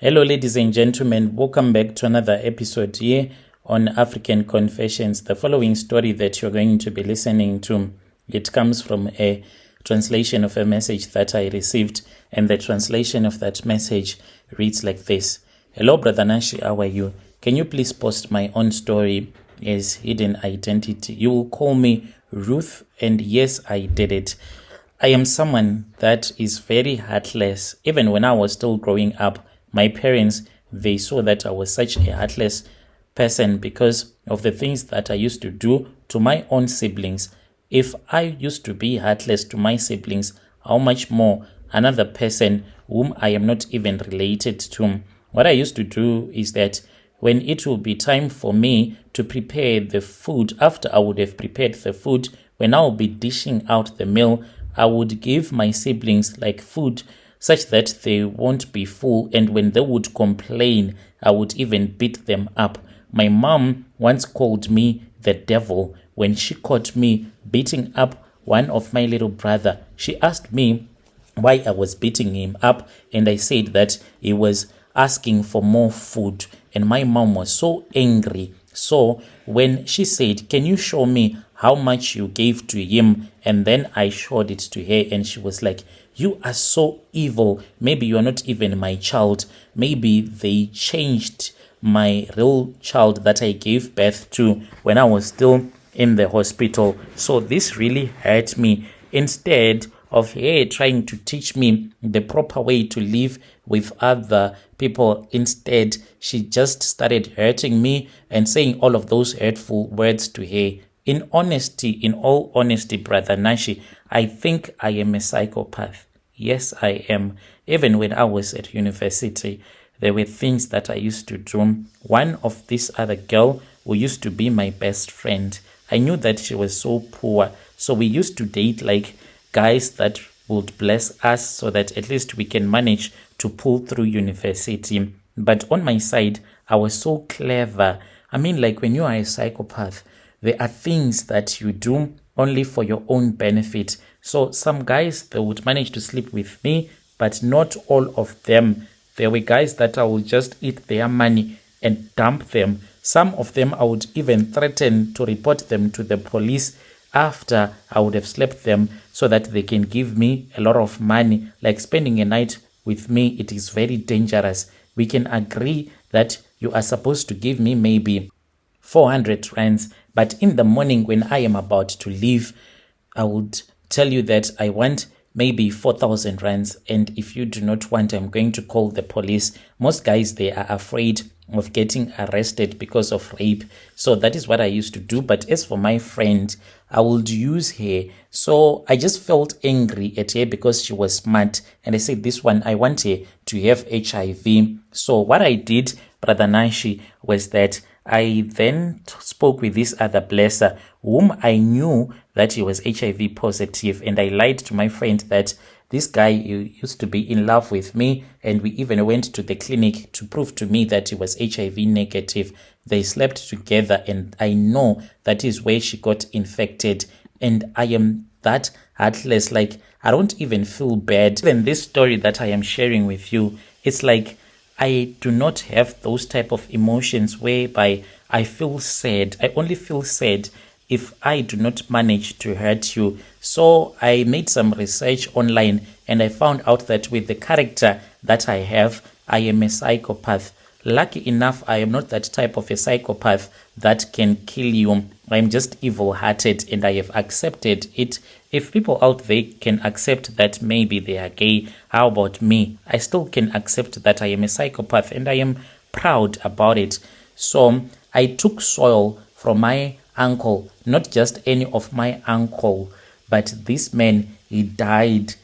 Hello, ladies and gentlemen. Welcome back to another episode here on African Confessions. The following story that you're going to be listening to, it comes from a translation of a message that I received, and the translation of that message reads like this. Hello, Brother Nashi, how are you? Can you please post my own story as hidden identity? You will call me Ruth, and yes, I did it. I am someone that is very heartless. Even when I was still growing up, my parents, they saw that I was such a heartless person because of the things that I used to do to my own siblings. If I used to be heartless to my siblings, how much more another person whom I am not even related to? What I used to do is that when it will be time for me to prepare the food, after I would have prepared the food, when I will be dishing out the meal, I would give my siblings like food such that they won't be full, and when they would complain, I would even beat them up. My mom once called me the devil when she caught me beating up one of my little brother. She asked me why I was beating him up, and I said that he was asking for more food, and my mom was so angry. So when she said, "Can you show me how much you gave to him?" and then I showed it to her, and she was like, "You are so evil. Maybe you are not even my child. Maybe they changed my real child that I gave birth to when I was still in the hospital." So this really hurt me. Instead of her trying to teach me the proper way to live with other people, instead she just started hurting me and saying all of those hurtful words to her. In all honesty, Brother Nashi, I think I am a psychopath. Yes, I am. Even when I was at university, there were things that I used to do. One of this other girl who used to be my best friend, I knew that she was so poor. So we used to date like guys that would bless us so that at least we can manage to pull through university. But on my side, I was so clever. I mean, like when you are a psychopath, there are things that you do only for your own benefit. So some guys, they would manage to sleep with me, but not all of them. There were guys that I would just eat their money and dump them. Some of them I would even threaten to report them to the police after I would have slept them so that they can give me a lot of money. Like spending a night with me, it is very dangerous. We can agree that you are supposed to give me maybe 400 rands, but in the morning when I am about to leave, I would tell you that I want maybe 4,000 rands, and if you do not want, I'm going to call the police. Most guys, they are afraid of getting arrested because of rape. So that is what I used to do. But as for my friend, I would use her. So I just felt angry at her because she was smart. And I said, this one, I want her to have HIV. So what I did, Brother Nashi, was that I then spoke with this other blesser whom I knew that he was HIV positive, and I lied to my friend that this guy used to be in love with me, and we even went to the clinic to prove to me that he was HIV negative. They slept together, and I know that is where she got infected, and I am that heartless. Like, I don't even feel bad. Even this story that I am sharing with you, it's like I do not have those type of emotions whereby I feel sad. I only feel sad if I do not manage to hurt you. So I made some research online, and I found out that with the character that I have, I am a psychopath. Lucky enough, I am not that type of a psychopath that can kill you. I'm just evil-hearted, and I have accepted it. If people out there can accept that maybe they are gay, how about me? I still can accept that I am a psychopath, and I am proud about it. So I took soil from my uncle, not just any of my uncle, but this man, he died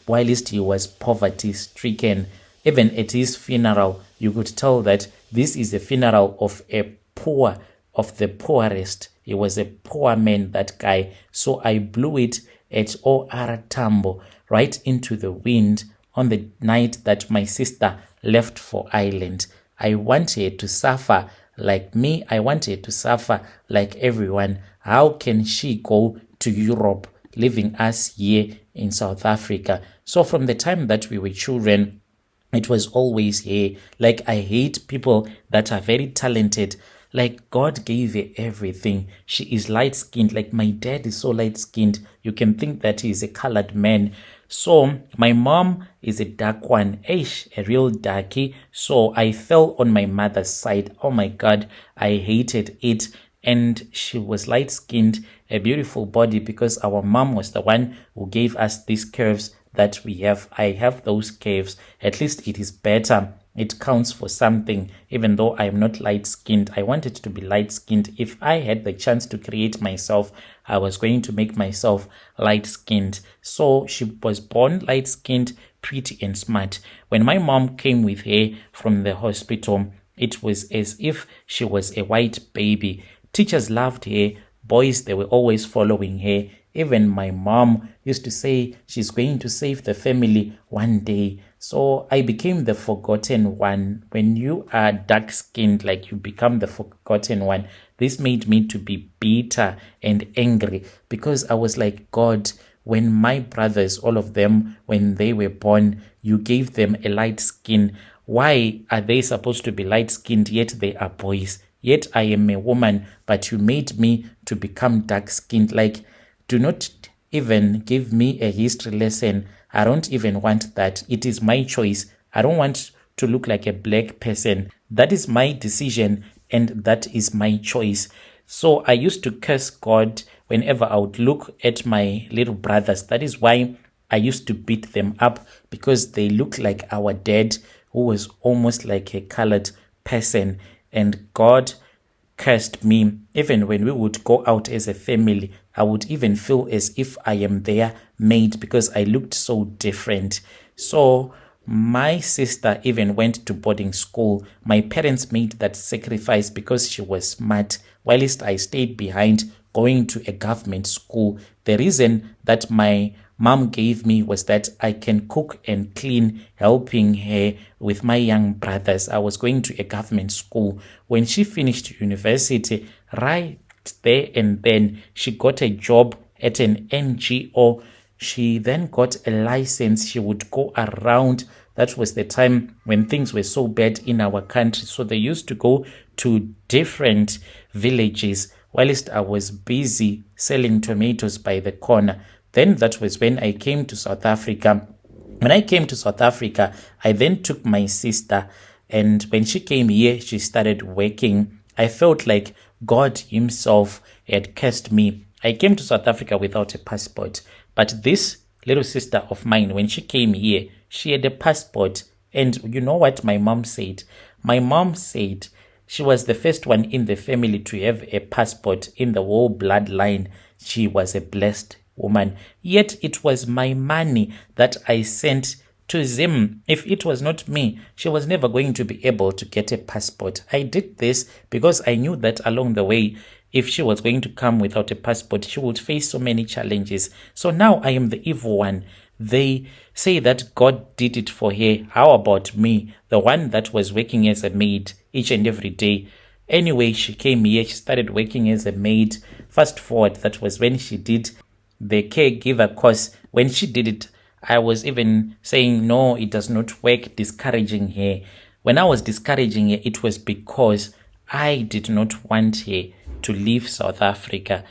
whilst he was poverty-stricken. Even at his funeral, you could tell that this is a funeral of a poor, of the poorest. He was a poor man, that guy. So I blew it at O.R. Tambo, right into the wind on the night that my sister left for Ireland. I want her to suffer like me. I want her to suffer like everyone. How can she go to Europe, leaving us here in South Africa? So from the time that we were children, It was always hair. Like, I hate people that are very talented. Like, God gave her everything. She is light skinned. Like, my dad is so light skinned. You can think that he's a colored man. So my mom is a dark one, Eish, a real darky. So I fell on my mother's side. Oh my God, I hated it. And she was light skinned, a beautiful body, because our mom was the one who gave us these curves that we have. I have those curves. At least it is better. It counts for something, even though I am not light skinned. I wanted to be light skinned. If I had the chance to create myself, I was going to make myself light skinned. So she was born light skinned, pretty and smart. When my mom came with her from the hospital, it was as if she was a white baby. Teachers loved her. Boys, they were always following her. Even my mom used to say she's going to save the family one day. So I became the forgotten one. When you are dark-skinned, like, you become the forgotten one. This made me to be bitter and angry, because I was like, God, when my brothers, all of them, when they were born, you gave them a light skin. Why are they supposed to be light-skinned, yet they are boys? Yet I am a woman, but you made me to become dark-skinned. Like, do not even give me a history lesson. I don't even want that. It is my choice. I don't want to look like a black person. That is my decision, and that is my choice. So I used to curse God whenever I would look at my little brothers. That is why I used to beat them up, because they look like our dad, who was almost like a colored person. And God cursed me. Even when we would go out as a family, I would even feel as if I am their maid, because I looked so different. So my sister even went to boarding school. My parents made that sacrifice because she was smart, whilst I stayed behind going to a government school. The reason that my mom gave me was that I can cook and clean, helping her with my young brothers. I was going to a government school. When she finished university, right there and then, she got a job at an NGO. She then got a license. She would go around. That was the time when things were so bad in our country. So they used to go to different villages whilst I was busy selling tomatoes by the corner. Then that was when I came to South Africa. When I came to South Africa, I then took my sister, and when she came here, she started working. I felt like God himself had cursed me. I came to South Africa without a passport, but this little sister of mine, when she came here, she had a passport. And you know what my mom said? My mom said she was the first one in the family to have a passport in the whole bloodline. She was a blessed woman. Yet it was my money that I sent to Zim. If it was not me, she was never going to be able to get a passport. I did this because I knew that along the way, if she was going to come without a passport, she would face so many challenges. So now I am the evil one. They say that God did it for her. How about me, the one that was working as a maid each and every day? Anyway, she came here, she started working as a maid. Fast forward, that was when she did the caregiver course. When she did it, I was even saying, no, it does not work, discouraging her. When I was discouraging her, it was because I did not want her to leave South Africa.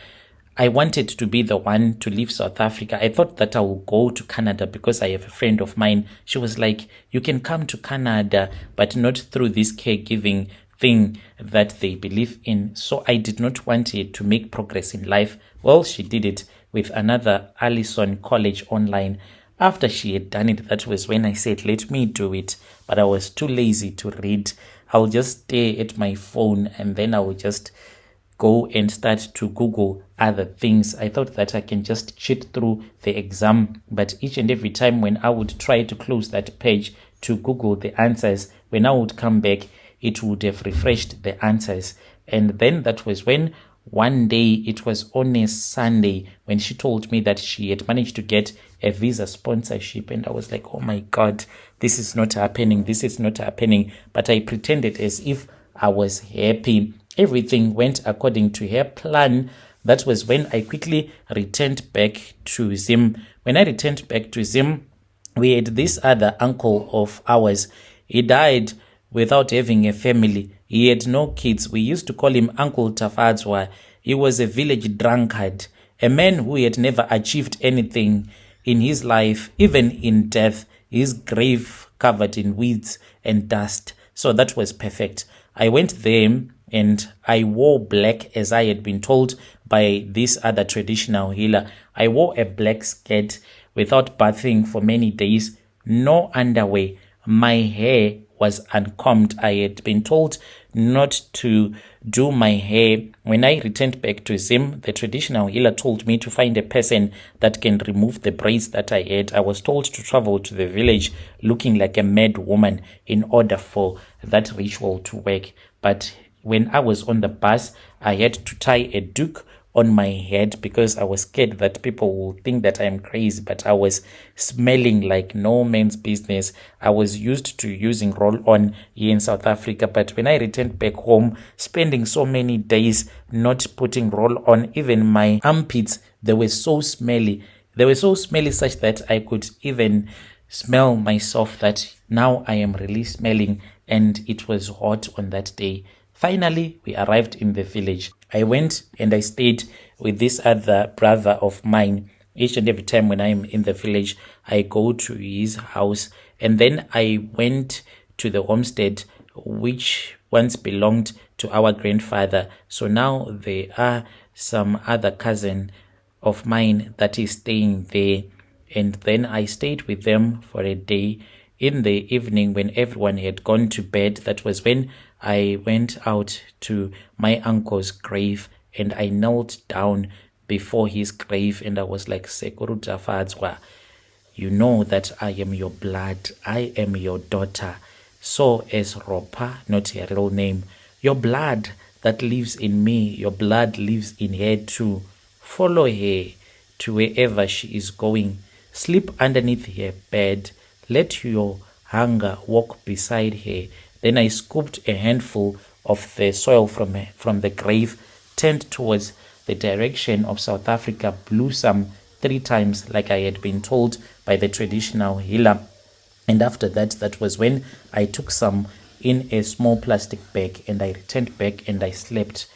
I wanted to be the one to leave South Africa. I thought that I would go to Canada because I have a friend of mine. She was like, you can come to Canada, but not through this caregiving thing that they believe in. So I did not want her to make progress in life. Well, she did it with another Allison College online. After she had done it, that was when I said, let me do it. But I was too lazy to read. I'll just stare at my phone and then I will just go and start to Google other things. I thought that I can just cheat through the exam. But each and every time when I would try to close that page to Google the answers, when I would come back, it would have refreshed the answers. And then that was when one day, it was on a Sunday, when she told me that she had managed to get a visa sponsorship. And I was like, oh my God, this is not happening. This is not happening. But I pretended as if I was happy. Everything went according to her plan. That was when I quickly returned back to Zim. When I returned back to Zim, we had this other uncle of ours. He died without having a family. He had no kids. We used to call him Uncle Tafadzwa. He was a village drunkard, a man who had never achieved anything in his life, even in death. His grave covered in weeds and dust. So that was perfect. I went there and I wore black as I had been told by this other traditional healer. I wore a black skirt without bathing for many days, no underwear. My hair was uncombed. I had been told not to do my hair. When I returned back to Zim, the traditional healer told me to find a person that can remove the braids that I had. I was told to travel to the village looking like a mad woman in order for that ritual to work. But when I was on the bus, I had to tie a duke on my head because I was scared that people will think that I am crazy, but I was smelling like no man's business. I was used to using roll-on here in South Africa, but when I returned back home, spending so many days not putting roll-on, even my armpits, they were so smelly. They were so smelly such that I could even smell myself that now I am really smelling, and it was hot on that day. Finally, we arrived in the village. I went and I stayed with this other brother of mine. Each and every time when I'm in the village, I go to his house. And then I went to the homestead, which once belonged to our grandfather. So now there are some other cousin of mine that is staying there. And then I stayed with them for a day. In the evening, when everyone had gone to bed, that was when I went out to my uncle's grave and I knelt down before his grave and I was like, Sekuru Tafadzwa, you know that I am your blood, I am your daughter. So as Ropa, not her real name, your blood that lives in me, your blood lives in her too. Follow her to wherever she is going. Sleep underneath her bed. Let your hunger walk beside her. Then I scooped a handful of the soil from the grave, turned towards the direction of South Africa, blew some 3 times like I had been told by the traditional healer. And after that, that was when I took some in a small plastic bag and I returned back and I slept.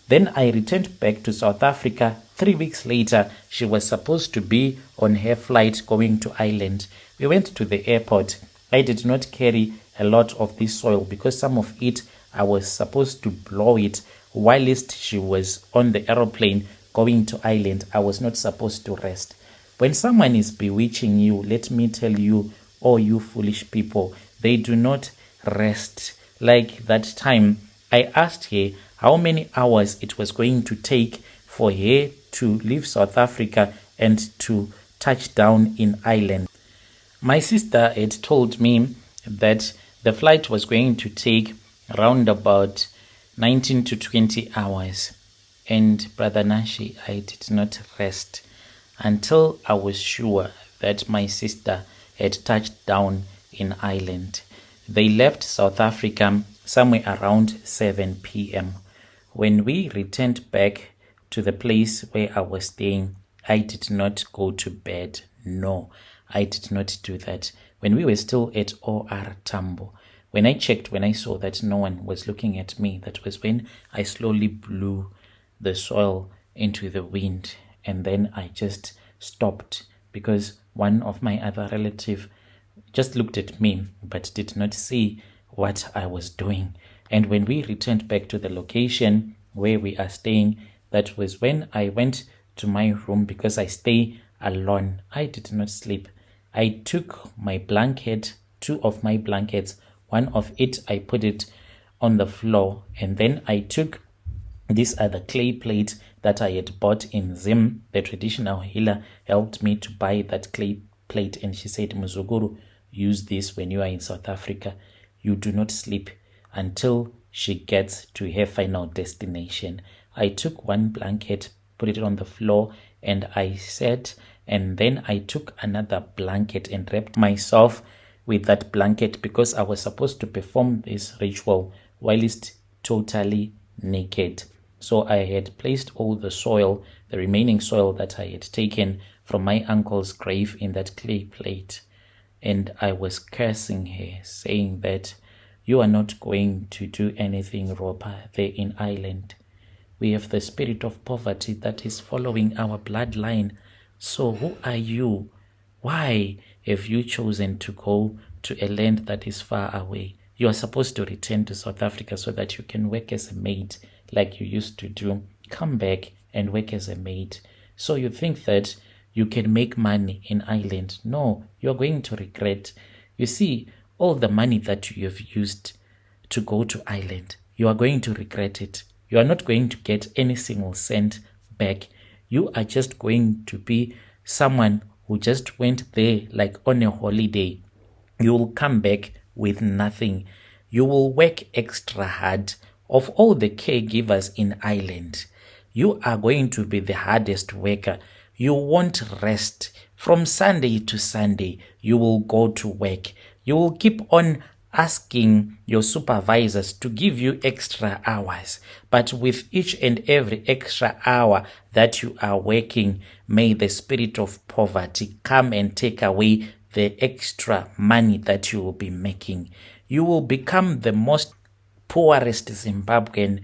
Then I returned back to South Africa. 3 weeks later, she was supposed to be on her flight going to Ireland. We went to the airport. I did not carry a lot of this soil because some of it I was supposed to blow it whilst she was on the aeroplane going to Ireland. I was not supposed to rest. When someone is bewitching you, let me tell you, oh you foolish people, they do not rest. Like that time, I asked her how many hours it was going to take for her to leave South Africa and to touch down in Ireland. My sister had told me that the flight was going to take around about 19 to 20 hours. And Brother Nashi, I did not rest until I was sure that my sister had touched down in Ireland. They left South Africa somewhere around 7 p.m. When we returned back to the place where I was staying, I did not go to bed. No, I did not do that. When we were still at OR Tambo, when I checked, when I saw that no one was looking at me, that was when I slowly blew the soil into the wind. And then I just stopped because one of my other relatives just looked at me but did not see what I was doing. And when we returned back to the location where we are staying, that was when I went to my room because I stay alone. I did not sleep. I took my blanket, 2 of my blankets, one of it I put it on the floor, and then I took this other clay plate that I had bought in Zim. The traditional healer helped me to buy that clay plate, and she said, Muzuguru, use this when you are in South Africa. You do not sleep until she gets to her final destination. I took one blanket, put it on the floor, and I sat, and then I took another blanket and wrapped myself with that blanket because I was supposed to perform this ritual whilst totally naked. So I had placed all the soil, the remaining soil that I had taken from my uncle's grave, in that clay plate. and I was cursing her, saying that you are not going to do anything, Ropa, there in Ireland. We have the spirit of poverty that is following our bloodline. So who are you? Why have you chosen to go to a land that is far away? You are supposed to return to South Africa so that you can work as a maid like you used to do. Come back and work as a maid. So you think that you can make money in Ireland. No, you're going to regret. You see, all the money that you have used to go to Ireland, you are going to regret it. You are not going to get any single cent back. You are just going to be someone who just went there like on a holiday. You will come back with nothing. You will work extra hard. Of all the caregivers in Ireland, you are going to be the hardest worker. You won't rest. From Sunday to Sunday, you will go to work. You will keep on asking your supervisors to give you extra hours. But with each and every extra hour that you are working, may the spirit of poverty come and take away the extra money that you will be making. You will become the most poorest Zimbabwean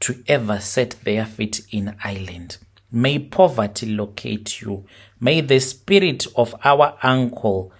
to ever set their feet in Ireland. May poverty locate you. May the spirit of our uncle,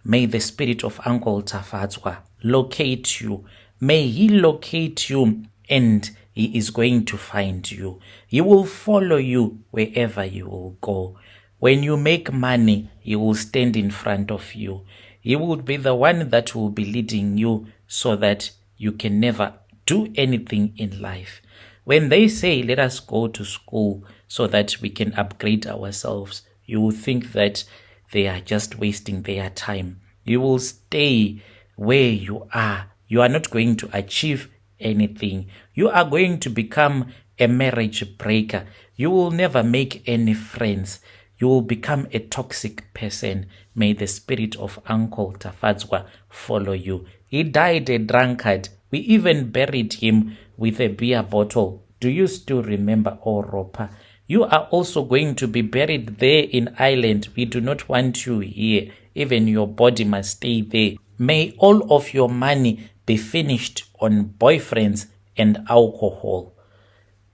may the spirit of Uncle Tafadzwa locate you. May he locate you, and he is going to find you. He will follow you wherever you will go. When you make money, he will stand in front of you. He will be the one that will be leading you so that you can never do anything in life. When they say, let us go to school so that we can upgrade ourselves, you will think that they are just wasting their time. You will stay where you are. You are not going to achieve anything. You are going to become a marriage breaker. You will never make any friends. You will become a toxic person. May the spirit of Uncle Tafadzwa follow you. He died a drunkard. We even buried him with a beer bottle. Do you still remember, Oropa? You are also going to be buried there in Ireland. We do not want you here. Even your body must stay there. May all of your money be finished on boyfriends and alcohol.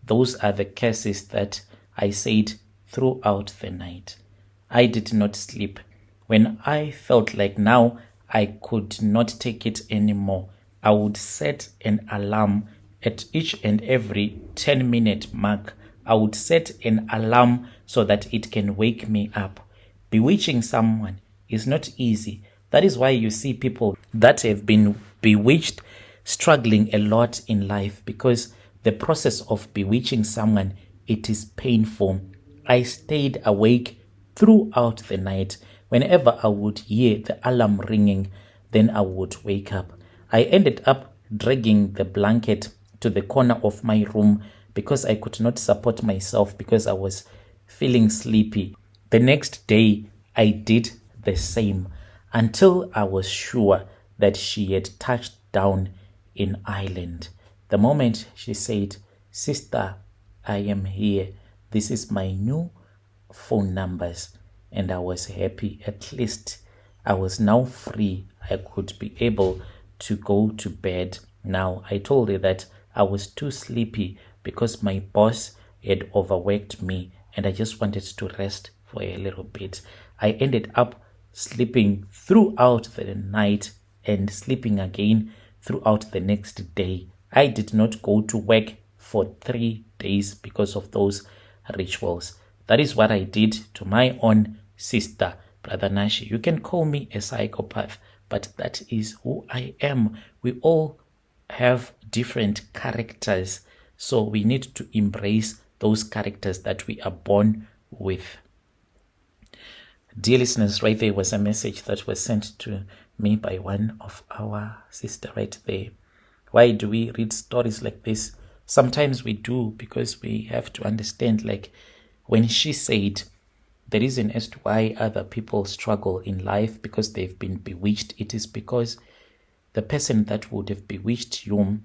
Those are the curses that I said throughout the night. I did not sleep. When I felt like now I could not take it anymore, I would set an alarm at each and every 10-minute mark. I would set an alarm so that it can wake me up. Bewitching someone is not easy. That is why you see people that have been bewitched struggling a lot in life, because the process of bewitching someone, it is painful. I stayed awake throughout the night. Whenever I would hear the alarm ringing, then I would wake up. I ended up dragging the blanket to the corner of my room because I could not support myself because I was feeling sleepy. The next day, I did the same until I was sure that she had touched down in Ireland. The moment she said, "Sister, I am here. This is my new phone numbers," and I was happy. At least I was now free. I could be able to go to bed. Now, I told her that I was too sleepy because my boss had overworked me and I just wanted to rest for a little bit. I ended up sleeping throughout the night and sleeping again throughout the next day. I did not go to work for 3 days because of those rituals. That is what I did to my own sister, Brother Nashi. You can call me a psychopath, but that is who I am. We all have different characters, so we need to embrace those characters that we are born with. Dear listeners, right there was a message that was sent to me by one of our sister right there. Why do we read stories like this? Sometimes we do because we have to understand, like when she said the reason as to why other people struggle in life because they've been bewitched, it is because the person that would have bewitched you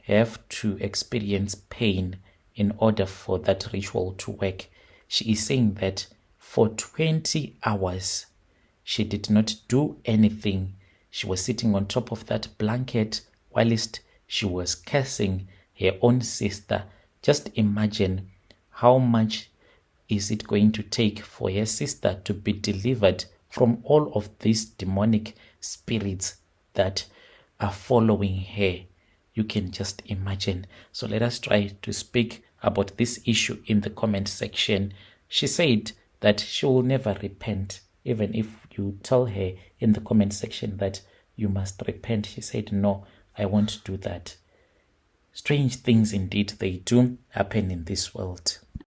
have to experience pain in order for that ritual to work. She is saying that for 20 hours, she did not do anything. She was sitting on top of that blanket whilst she was cursing her own sister. Just imagine how much is it going to take for her sister to be delivered from all of these demonic spirits that are following her. You can just imagine. So let us try to speak about this issue in the comment section. She said that she will never repent, even if you tell her in the comment section that you must repent. She said, no, I won't do that. Strange things indeed they do happen in this world.